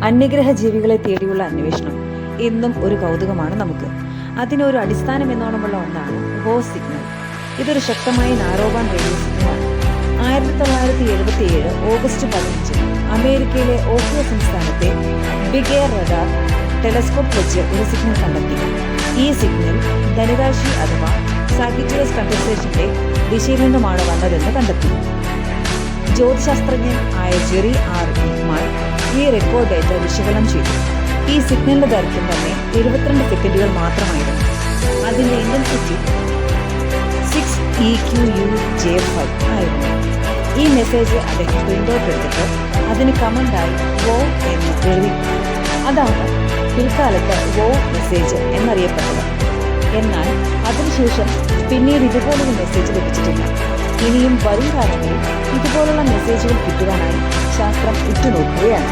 അന്യഗ്രഹ ജീവികളെ തേടിയുള്ള അന്വേഷണം എന്നും ഒരു കൗതുകമാണ് നമുക്ക്. അതിനൊരു അടിസ്ഥാനം എന്നോണമുള്ള ഒന്നാണ് വോ സിഗ്നൽ. ഇതൊരു ശക്തമായ നാരോബാൻഡ് റേഡിയോ സിഗ്നലാണ്. 1977 ഓഗസ്റ്റ് 15 അമേരിക്കയിലെ ഓഹിയോ സംസ്ഥാനത്തെ ബിഗ് എയർ റഡാർ ടെലസ്കോപ്പ് വെച്ച് ഒരു സിഗ്നൽ കണ്ടെത്തി. ഈ സിഗ്നൽ ധനുരാശി അഥവാ സാഗിറ്റേറിയസ് കണ്ടൻസേഷന്റെ ദിശയിൽ നിന്നുമാണ് വന്നതെന്ന് കണ്ടെത്തി. ജ്യോതിശാസ്ത്രജ്ഞൻ ആയ ജെറി ആർ ഇഗ്മാൻ ഈ റെക്കോർഡ് ഡേറ്റ വിശകലനം ചെയ്തു. ഈ സിഗ്നലിന്റെ ദൈർഘ്യം തന്നെ 72 സെക്കൻഡുകൾ മാത്രമായിരുന്നു. അതിന്റെ ഇന്റൻസിറ്റി 6EQUJ5 ആയിരുന്നു. ഈ മെസ്സേജ് അദ്ദേഹം പ്രിന്റ് ഔട്ട് എടുത്തിട്ട് അതിന് കമന്റായി വോ എന്ന് എഴുതി. അതാണ് പിൽക്കാലത്ത് വോ മെസ്സേജ് എന്നറിയപ്പെട്ടത്. എന്നാൽ അതിനുശേഷം പിന്നീട് ഇതുപോലൊരു മെസ്സേജ് ലഭിച്ചിട്ടില്ല. ഇനിയും വരും കാലങ്ങളിൽ ഇതുപോലുള്ള മെസ്സേജുകൾ കിട്ടുവാനായി ശാസ്ത്രം ഉറ്റുനോക്കുകയാണ്.